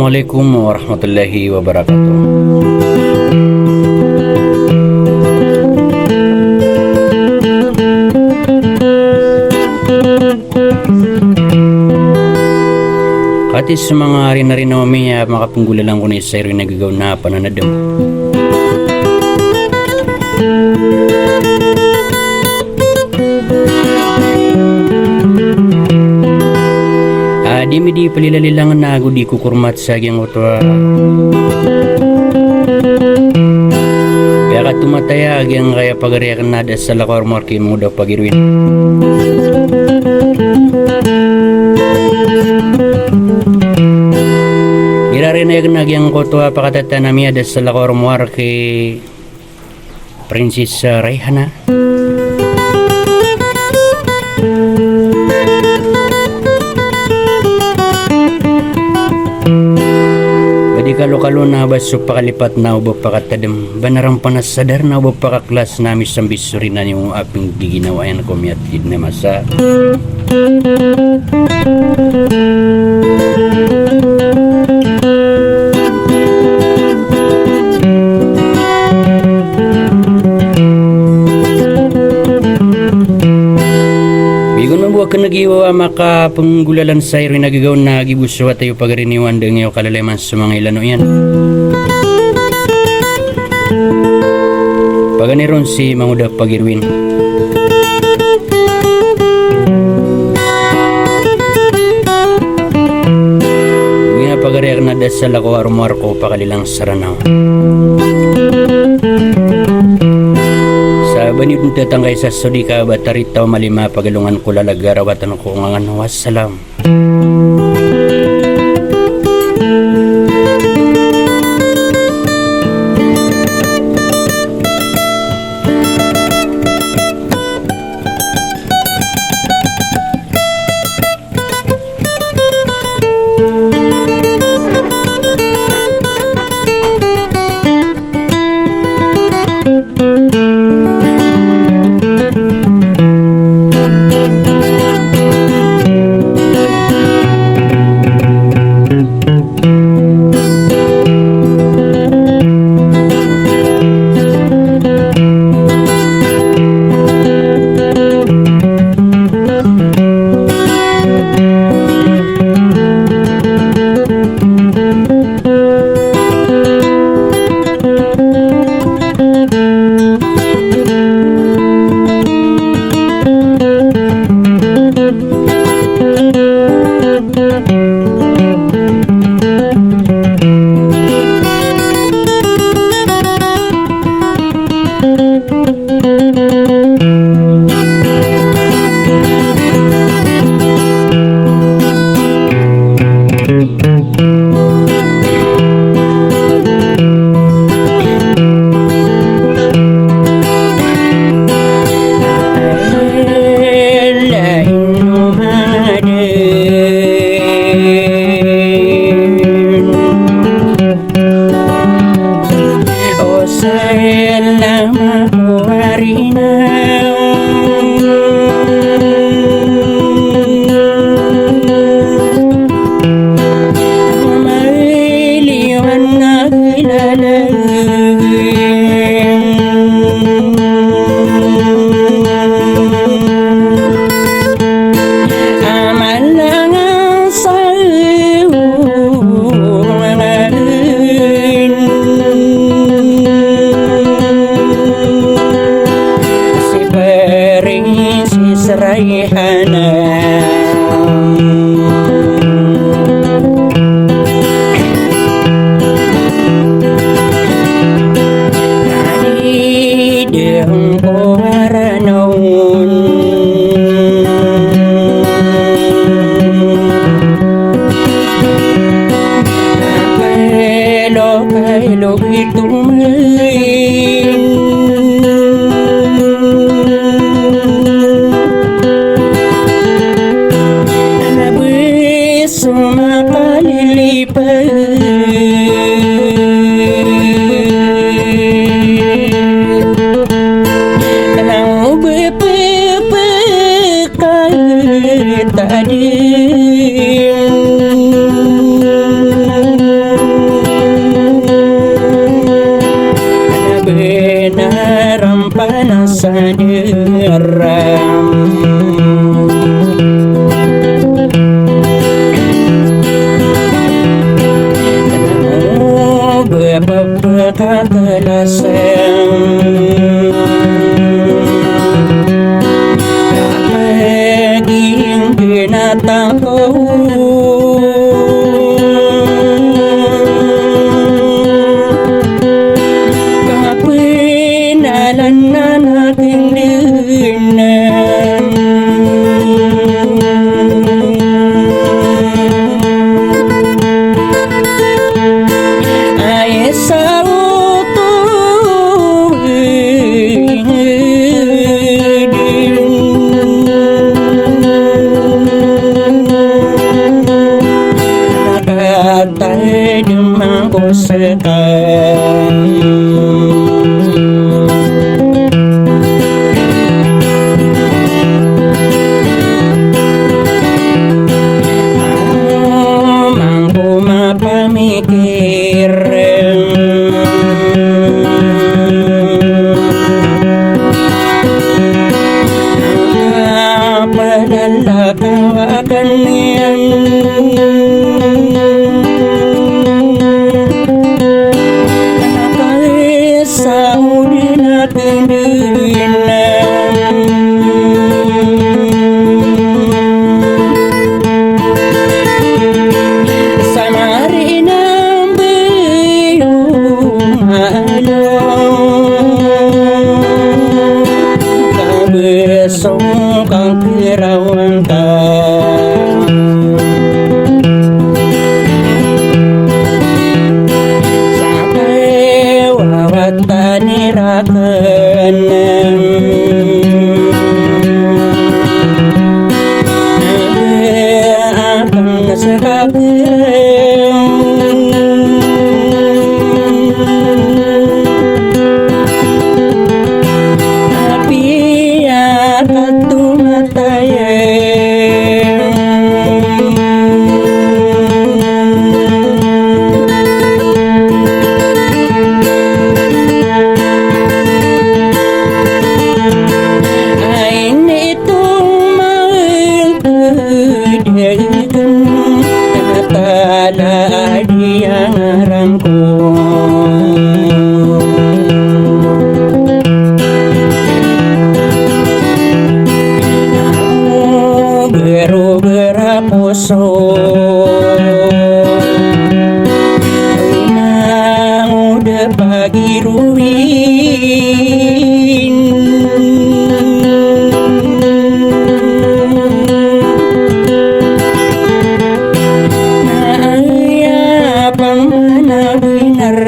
Assalamualaikum warahmatullahi wabarakatuh. Kati sa mga hari na rin na mamaya makapunggulalang ko na isa rin nagagaw na pananadam. Di mi di palilalilangan na ako di kukurmat sa agyang utwa. Kaya ka tumataya agyang kaya pagariakan na da sa lakor marki mo daw pagirwin. Irarinayag na agyang kutwa pakatata na miya da sa lakor marki Princess Rayhana. Kalo-kalo na baso pakalipat na ubag pakatadam banarang panasadar na ubag pakaklas na misambisuri na yung aping di ginawayan ko miyatid na masa bigon na buwag ka nagiwa maka penggulalan sa rin nagagaw na gibuso at tayo pagariniwan dang iyo kalaleman sa mga ilano yan. Paganiron si Manguda Pagirwin. Nga pagariak na dasal ako arumar ko pakalilang saranaw. Banid ng tatangay sa sudika bataritaw malima pagalungan ko lalagarawatan ko ngangan wassalam. benarampana saderam Kakalasan Kakaging binatang ko Kapinalan na nating dinan Ay sa Mangku mapamikir Padahal kawakan yan Besok kang kirawan ka Sampai wawatan irakan Akan sekapin Puso Nang udah pagi ruin Naya pang mana benar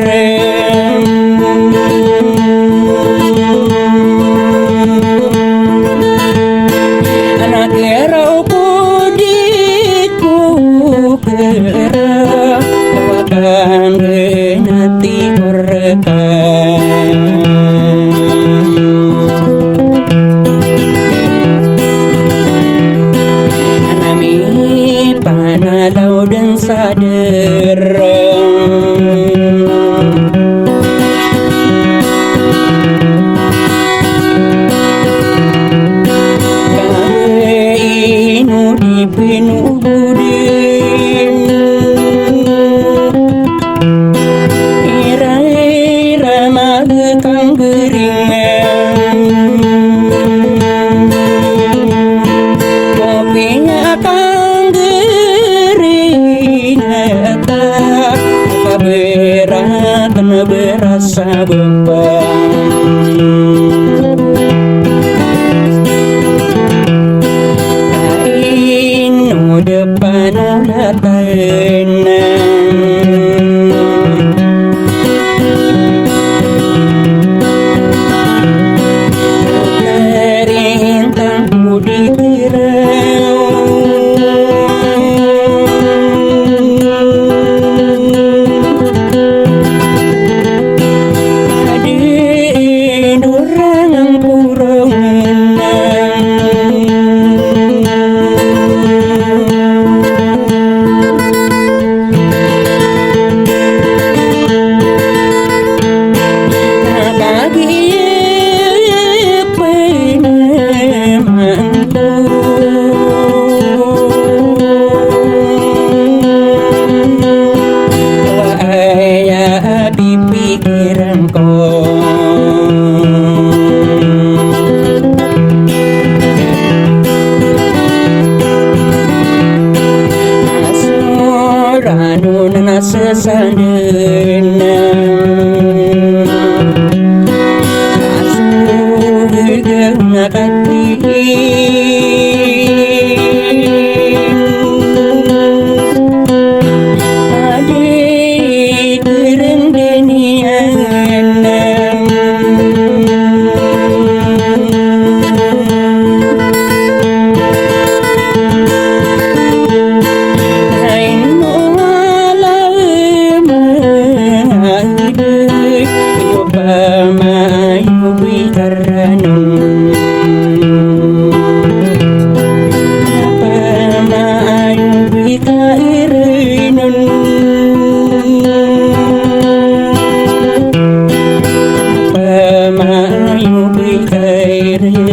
Anak erau Kawakan renati merekan Anami panalau dan saderang Kabe inu dipinu budi kang geringan kopinya kang geringan berat berasa beban lain depan ulah Pemayu bikairin